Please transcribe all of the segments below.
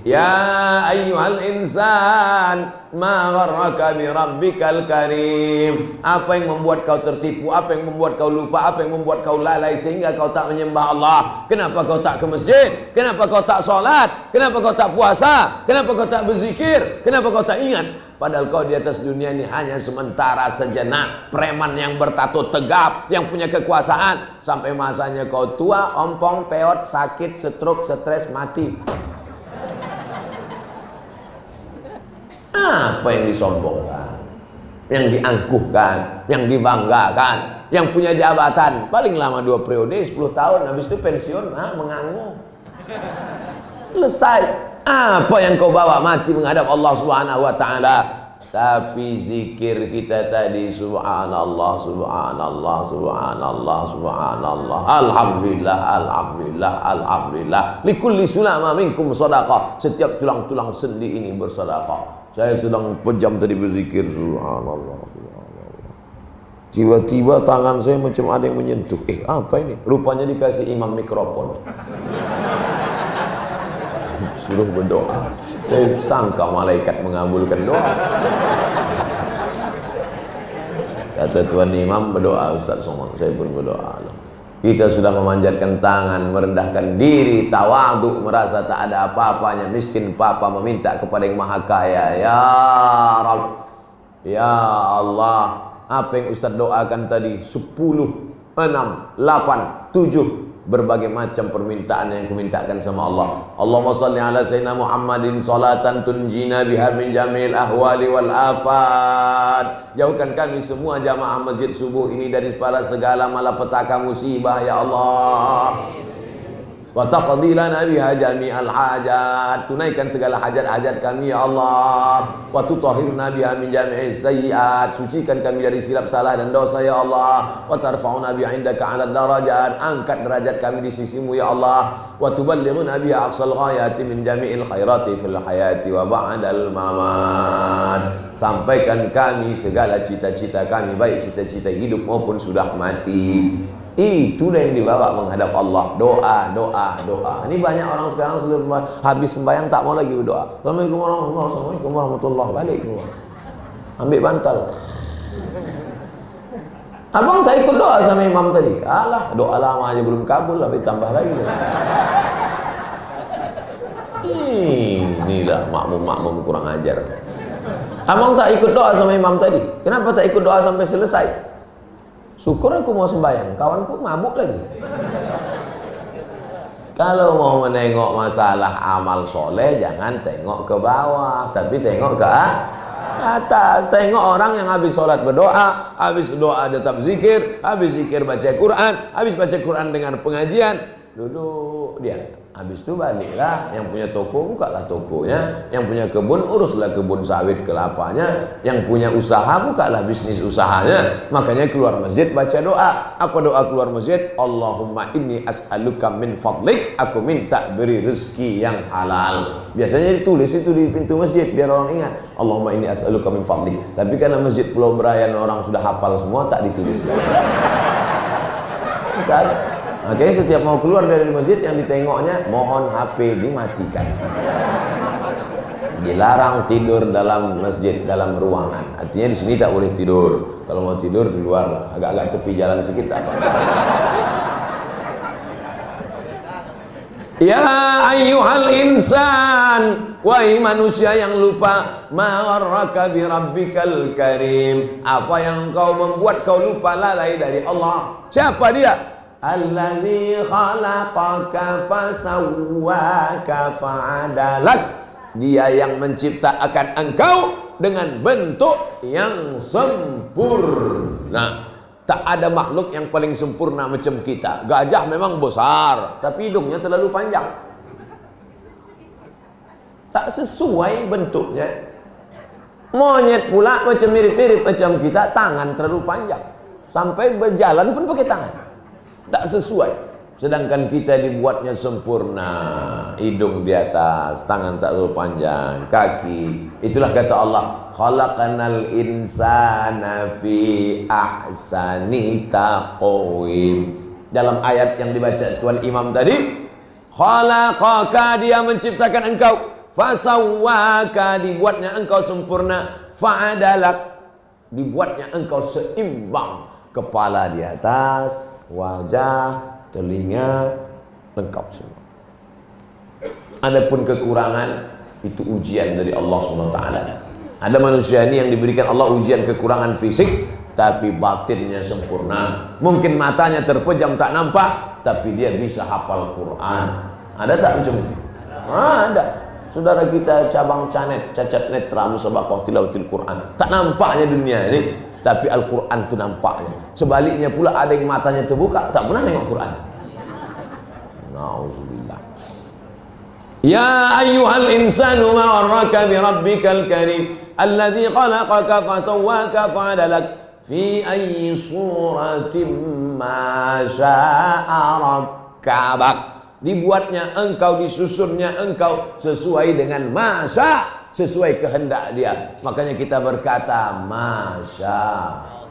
Ya ayyuhal insan, ma gharraka bi rabbikal karim. Apa yang membuat kau tertipu? Apa yang membuat kau lupa? Apa yang membuat kau lalai sehingga kau tak menyembah Allah? Kenapa kau tak ke masjid? Kenapa kau tak solat? Kenapa kau tak puasa? Kenapa kau tak berzikir? Kenapa kau tak ingat? Padahal kau di atas dunia ini hanya sementara sejenak, preman yang bertato tegap, yang punya kekuasaan, sampai masanya kau tua, ompong, peot, sakit, stroke, stres, mati. Apa yang disombongkan, yang diangkuhkan, yang dibanggakan, yang punya jabatan paling lama 2 periode 10 tahun, habis itu pensiun, mengangung. Selesai. Apa yang kau bawa mati menghadap Allah Subhanahu wa taala? Tapi zikir kita tadi, subhanallah, subhanallah, subhanallah, subhanallah, alhamdulillah, alhamdulillah, alhamdulillah. Likulli sulama minkum shadaqah. Setiap tulang-tulang sendi ini bersedekah. Saya sedang pejam tadi berzikir, subhanallah, subhanallah. Tiba-tiba tangan saya macam ada yang menyentuh. Apa ini? Rupanya dikasih imam mikrofon. Suruh berdoa. Saya sangka malaikat mengabulkan doa. Kata Tuan Imam, berdoa Ustaz Somad. Saya pun berdoa. Kita sudah memanjatkan tangan, merendahkan diri, tawadhu, merasa tak ada apa-apanya, miskin papa, meminta kepada yang maha kaya. Ya Rabb, ya Allah, apa yang Ustaz doakan tadi, 10, 6, 8, 7 berbagai macam permintaan yang kumintakan sama Allah. Allahumma salli ala sayyidina Muhammadin salatan tunjina biha min jamil ahwali wal afat. Jauhkan kami semua jamaah masjid subuh ini dari segala malapetaka musibah ya Allah. Wa taqdi lana biha jami'al hajat. Tunaikan segala hajat-hajat kami ya Allah. Wa tutahhirna biha min jami'is sayyi'at. Sucikan kami dari silap salah dan dosa ya Allah. Wa tarfa'una biha indaka 'ala darajat. Angkat derajat kami di sisimu ya Allah. Wa tuballighuna biha aqsal ghayati min jami'il khairati fil hayati wa ba'dal mamat. Sampaikan kami segala cita-cita kami, baik cita-cita hidup maupun sudah mati. Itulah yang dibawa menghadap Allah. Doa, doa, doa. Ini banyak orang sekarang sudah habis sembahyang tak mau lagi berdoa. Assalamualaikum warahmatullahi wabarakatuh. Assalamualaikum warahmatullahi wabarakatuh. Ambil bantal. Abang tak ikut doa sama imam tadi. Alah, doa lama aja belum kabul, habis tambah lagi. Inilah makmum-makmum kurang ajar. Abang tak ikut doa sama imam tadi. Kenapa tak ikut doa sampai selesai? Syukur aku mau sembahyang, kawanku mabuk lagi. Kalau mau menengok masalah amal soleh, jangan tengok ke bawah, tapi tengok ke atas. Tengok orang yang habis sholat berdoa, habis doa tetap zikir, habis zikir baca Quran, habis baca Quran dengan pengajian, duduk dia. Habis itu baliklah, yang punya toko bukalah tokonya, yang punya kebun uruslah kebun sawit kelapanya, yang punya usaha bukalah bisnis usahanya. Makanya keluar masjid baca doa. Apa doa keluar masjid? Allahumma inni as'aluka min fadlik. Aku minta beri rezeki yang halal. Biasanya ditulis itu di pintu masjid biar orang ingat. Allahumma inni as'aluka min fadlik. Tapi karena masjid Pulau Berayan orang sudah hafal semua, tak ditulis. Makanya setiap mau keluar dari masjid yang ditengoknya, mohon HP dimatikan. Dilarang tidur dalam masjid, dalam ruangan. Artinya di sini tak boleh tidur. Kalau mau tidur di luar lah, agak-agak tepi jalan sedikit apa. Ya ayyuhal insan, wahai manusia yang lupa, ma gharraka bi rabbikal karim. Apa yang kau membuat kau lupa lalai dari Allah? Siapa dia? Allazi khalaqaka fasawwaka fa'adalak. Dia yang menciptakan engkau dengan bentuk yang sempurna. Tak ada makhluk yang paling sempurna macam kita. Gajah memang besar, tapi hidungnya terlalu panjang. Tak sesuai bentuknya. Monyet pula macam mirip-mirip macam kita, tangan terlalu panjang. Sampai berjalan pun pakai tangan. Tak sesuai. Sedangkan kita dibuatnya sempurna. Hidung di atas, tangan tak terlalu panjang, kaki. Itulah kata Allah, khalaqanal insana fi ahsani taqwim. Dalam ayat yang dibaca Tuan Imam tadi, khalaqaka, dia menciptakan engkau, fasawwaka, dibuatnya engkau sempurna, fa'adalak, dibuatnya engkau seimbang, kepala di atas, wajah, telinga, lengkap semua. Adapun kekurangan itu ujian dari Allah SWT. Ada manusia ini yang diberikan Allah ujian kekurangan fisik, tapi batinnya sempurna. Mungkin matanya terpejam tak nampak, tapi dia bisa hafal Quran. Ada tak macam itu? Ada. Saudara kita cabang canet, cacat netra, musabaqah tilawatil Quran. Tak nampaknya dunia ini, tapi Al-Quran itu nampaknya. Sebaliknya pula ada yang matanya terbuka, tak pernah nengok Quran. Nauzubillah. Ya ayyuhal insanu ma warraka bi rabbikal karim alladzi khalaqaka fasawwaka fa'adalak fi ayyi suratin ma syaa rakkabak. Dibuatnya engkau, disusunnya engkau sesuai dengan masya, sesuai kehendak dia. Makanya kita berkata Masya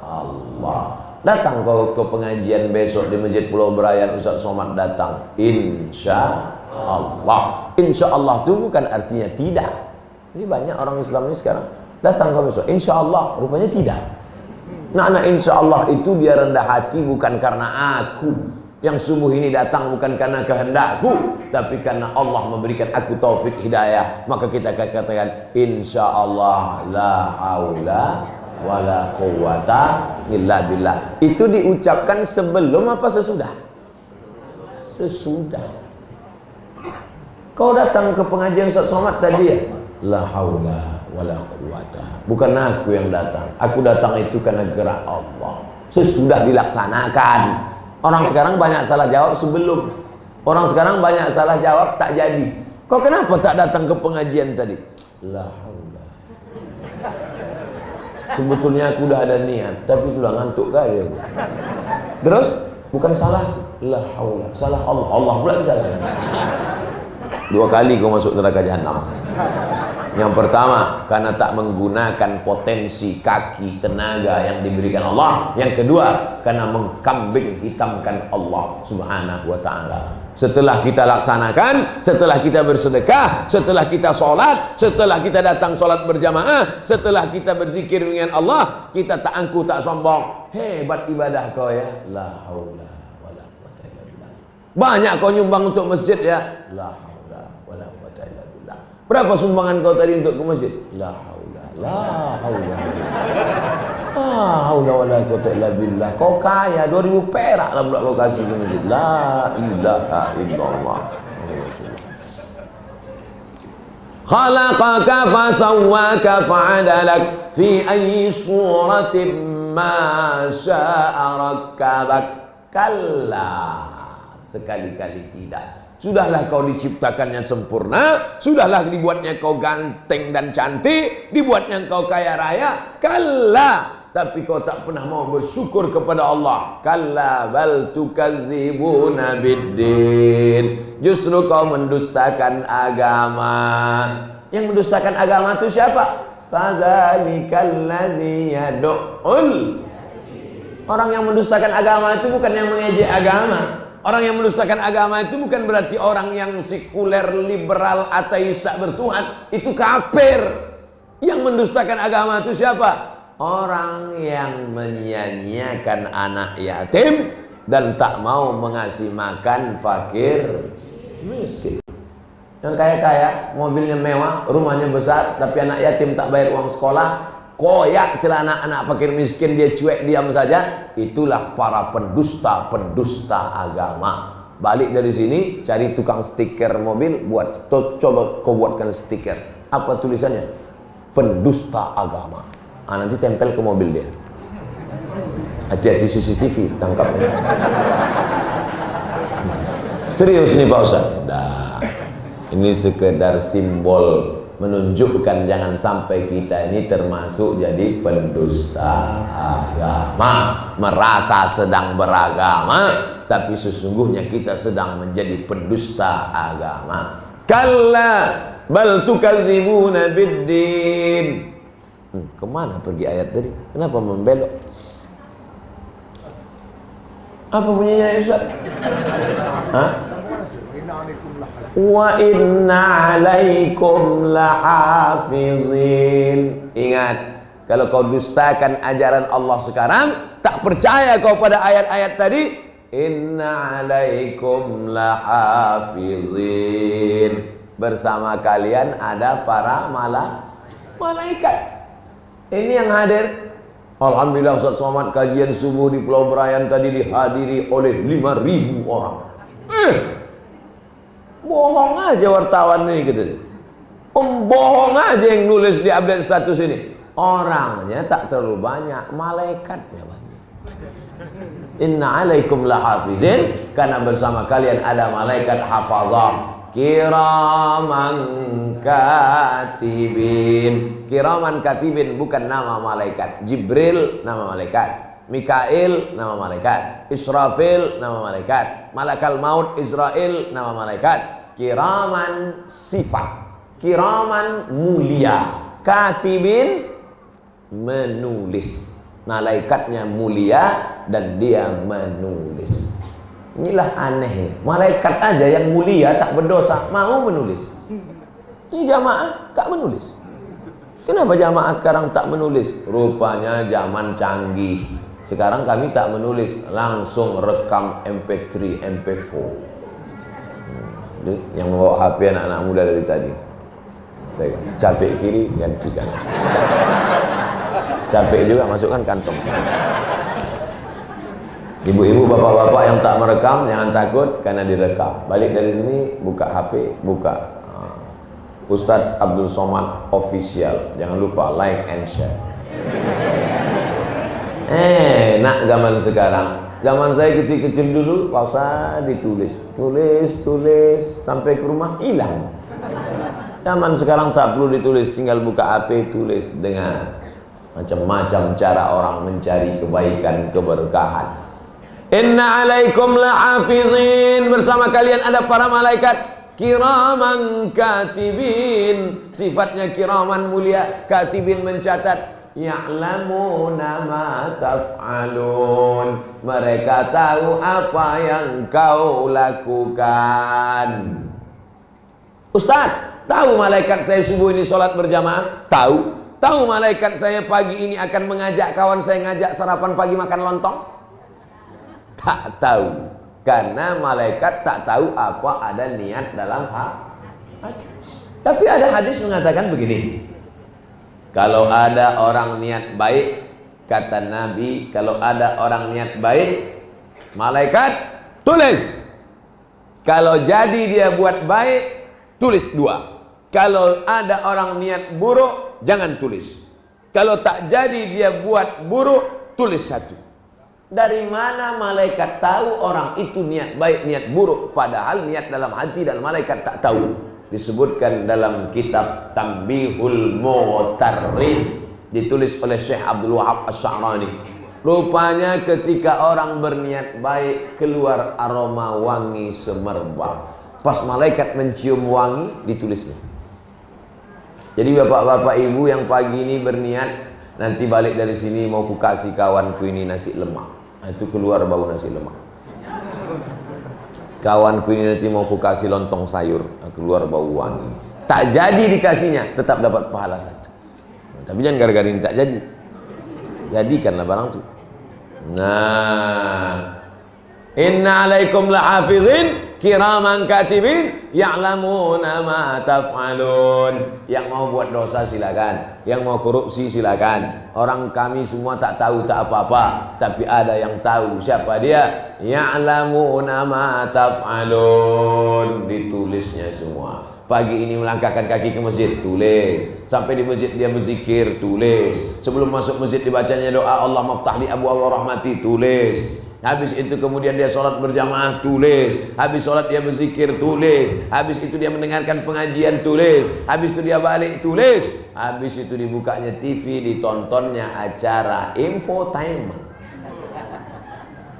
Allah. Datang kau ke pengajian besok di Masjid Pulau Berayan, Ustaz Somad datang, insya Allah. Insya Allah itu bukan artinya tidak. Ini banyak orang Islam ini sekarang datang kau besok, insya Allah, rupanya tidak. Nah, insya Allah itu dia rendah hati bukan karena aku yang subuh ini datang, bukan karena kehendakku, tapi karena Allah memberikan aku taufik hidayah. Maka kita katakan insya Allah la haula wala quwata illa billah. Itu diucapkan sebelum apa sesudah? Sesudah. Kau datang ke pengajian Ustaz Somad tadi ya, la haula wala quwata. Bukan aku yang datang. Aku datang itu karena gerak Allah. Sesudah dilaksanakan. Orang sekarang banyak salah jawab sebelum. Orang sekarang banyak salah jawab tak jadi. Kau kenapa tak datang ke pengajian tadi? La haula. Sebetulnya aku udah ada niat, tapi sudah ngantuk kali aku. Terus bukan salah la haula, salah Allah. Allah pula salah. 2 kali kau masuk neraka jahanam. Yang pertama karena tak menggunakan potensi kaki tenaga yang diberikan Allah. Yang kedua karena mengkambing hitamkan Allah Subhanahu wa ta'ala. Setelah kita laksanakan, setelah kita bersedekah, setelah kita sholat, setelah kita datang sholat berjamaah, setelah kita berzikir dengan Allah, kita tak angkuh, tak sombong. Hebat ibadah kau ya, la haula wala quwata illa billah. Banyak kau nyumbang untuk masjid ya, la haula wala quwata illa billah. Berapa sumbangan kau tadi untuk ke masjid? La haula, la haula. Ah, haula wala quwata illa billah. Kau kaya 2000 perak lah pula kau kasih ke masjid. La ilaha illallah. Khalaqaka fasawwaka fa'adalak fi ayyi suratin ma syaa rakkabak. Kalla, sekali-kali tidak. Sudahlah kau diciptakannya sempurna, sudahlah dibuatnya kau ganteng dan cantik, dibuatnya kau kaya raya. Kalla, tapi kau tak pernah mau bersyukur kepada Allah. Kalla bal tukadzibuna biddin. Justru kau mendustakan agama. Yang mendustakan agama itu siapa? Fadzalikal ladzi yad'ul. Orang yang mendustakan agama itu bukan yang mengejek agama. Orang yang mendustakan agama itu bukan berarti orang yang sekuler, liberal, ateis, tak bertuhan. Itu kafir. Yang mendustakan agama itu siapa? Orang yang menyia-nyiakan anak yatim dan tak mau mengasih makan fakir miskin. Yang kaya-kaya, mobilnya mewah, rumahnya besar, tapi anak yatim tak bayar uang sekolah, koyak celana anak fakir miskin, dia cuek diam saja. Itulah para pendusta agama. Balik dari sini, cari tukang stiker mobil, buat coba kau buatkan stiker. Apa tulisannya? Pendusta agama. Ah, nanti tempel ke mobil dia. Hati-hati CCTV tangkap. Serius nih Pak Ustaz. Nah, ini sekedar simbol menunjukkan jangan sampai kita ini termasuk jadi pendusta agama, merasa sedang beragama tapi sesungguhnya kita sedang menjadi pendusta agama. Kalla bal tukadzibuna biddin. Kemana pergi ayat tadi? Kenapa membelok? Apa bunyinya Ustaz? Hah? Wa inna alaikum lahafizin. Ingat, kalau kau dustakan ajaran Allah sekarang, tak percaya kau pada ayat-ayat tadi, inna alaikum lahafizin. Bersama kalian ada para malaikat. Ini yang hadir. Alhamdulillah Ustaz Somad kajian subuh di Pulau Berayan tadi dihadiri oleh 5.000 orang. Bohong aja wartawan ini gitu. Bohong aja yang nulis di update status ini. Orangnya tak terlalu banyak, malaikatnya banyak. Inna alaikum lahafizin, karena bersama kalian ada malaikat hafazah. Kiraman katibin. Kiraman katibin bukan nama malaikat. Jibril nama malaikat, Mikail nama malaikat, Israfil nama malaikat, Malakal Maut Israel nama malaikat. Kiraman sifat, kiraman mulia, katibin menulis. Malaikatnya mulia dan dia menulis. Inilah aneh. Malaikat aja yang mulia tak berdosa mau menulis. Ini jamaah tak menulis. Kenapa jamaah sekarang tak menulis? Rupanya zaman canggih. Sekarang kami tak menulis, langsung rekam MP3, MP4. Yang membawa HP anak-anak muda dari tadi. Capek kiri, ganti kanan. Capek juga, masukkan kantong. Ibu-ibu, bapak-bapak yang tak merekam, jangan takut karena direkam. Balik dari sini, buka HP, buka Ustadz Abdul Somad Official. Jangan lupa like and share. Nak zaman sekarang. Zaman saya kecil-kecil dulu, pausa ditulis, tulis sampai ke rumah hilang. Zaman sekarang tak perlu ditulis, tinggal buka HP, tulis dengan macam-macam cara orang mencari kebaikan, keberkahan. Inna alaikum lahafizin, bersama kalian ada para malaikat kiraman katibin. Sifatnya kiraman mulia, katibin mencatat. Ya'lamuna ma taf'alun, mereka tahu apa yang kau lakukan. Ustaz, tahu malaikat saya subuh ini sholat berjamaah? Tahu. Tahu malaikat saya pagi ini akan mengajak kawan saya ngajak sarapan pagi makan lontong? Tak tahu. Karena malaikat tak tahu apa ada niat dalam hati. Tapi ada hadis mengatakan begini. Kalau ada orang niat baik, kata Nabi, kalau ada orang niat baik, malaikat tulis. Kalau jadi dia buat baik, tulis 2. Kalau ada orang niat buruk, jangan tulis. Kalau tak jadi dia buat buruk, tulis 1. Dari mana malaikat tahu orang itu niat baik, niat buruk? Padahal niat dalam hati dan malaikat tak tahu. Disebutkan dalam kitab Tanbihul Mu'tarrid, ditulis oleh Syekh Abdul Wahab As-Sa'rani. Rupanya ketika orang berniat baik, keluar aroma wangi semerbak. Pas malaikat mencium wangi, ditulisnya. Jadi bapak-bapak ibu yang pagi ini berniat, nanti balik dari sini mau ku kasih kawanku ini nasi lemak. Itu keluar bau nasi lemak. Kawanku ini nanti mau ku kasih lontong sayur, keluar bau wangi. Tak jadi dikasihnya, tetap dapat pahala 1. Tapi jangan gara-gara ini tak jadi. Jadikanlah barang itu. Nah, inna alaikum lahafizin kiraman katibin ya'lamuna ma taf'alun. Yang mau buat dosa silakan, yang mau korupsi silakan. Orang kami semua tak tahu tak apa-apa, tapi ada yang tahu. Siapa dia? Ya'lamuna ma taf'alun. Ditulisnya semua. Pagi ini melangkahkan kaki ke masjid, tulis. Sampai di masjid dia berzikir, tulis. Sebelum masuk masjid dibacanya doa Allah maftahli abu rahmati, tulis. Habis itu kemudian dia sholat berjamaah, tulis. Habis sholat dia berzikir, tulis. Habis itu dia mendengarkan pengajian, tulis. Habis itu dia balik, tulis. Habis itu dibukanya TV, ditontonnya acara infotainment,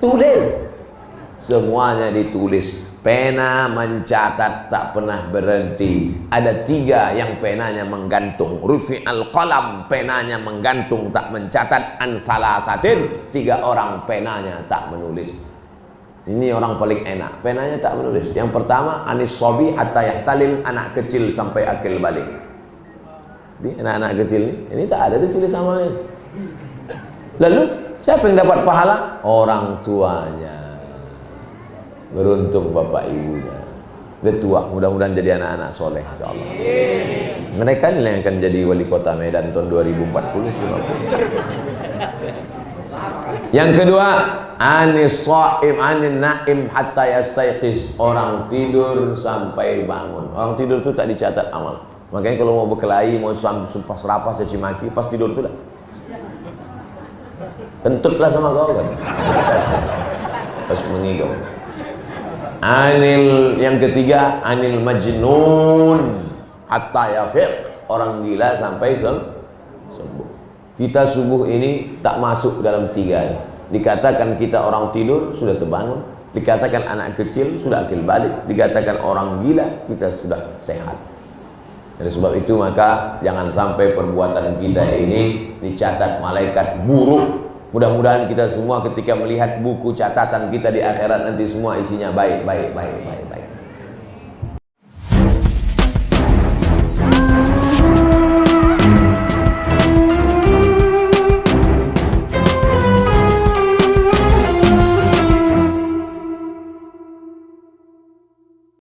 tulis. Semuanya ditulis. Pena mencatat tak pernah berhenti. Ada 3 yang penanya menggantung. Rufi al-qalam, penanya menggantung tak mencatat. An salasatin, 3 orang penanya tak menulis. Ini orang paling enak. Penanya tak menulis. Yang pertama, anis sobi hatta yahtalil, anak kecil sampai akil balik. Jadi anak-anak kecil ini tak ada ditulis amalnya. Lalu siapa yang dapat pahala? Orang tuanya. Beruntung bapak ibunya. Ketua, mudah-mudahan jadi anak-anak soleh insyaallah. Mereka ini yang akan jadi wali kota Medan tahun 2040. Yang kedua, anis shaim anin naim hatta yastayqiz, orang tidur sampai bangun. Orang tidur itu tak dicatat amal. Makanya kalau mau berkelahi, mau sumpah serapah, caci maki, pas tidur itu dah. Kentutlah sama kau kan. Pas mengigau. Anil yang ketiga, anil majnun hatta yafiq, orang gila sampai sembuh. Kita subuh ini tak masuk dalam tiga. Dikatakan kita orang tidur sudah terbangun, dikatakan anak kecil sudah akil balik, dikatakan orang gila kita sudah sehat. Oleh sebab itu maka jangan sampai perbuatan kita ini dicatat malaikat buruk. Mudah-mudahan kita semua ketika melihat buku catatan kita di akhirat nanti semua isinya baik.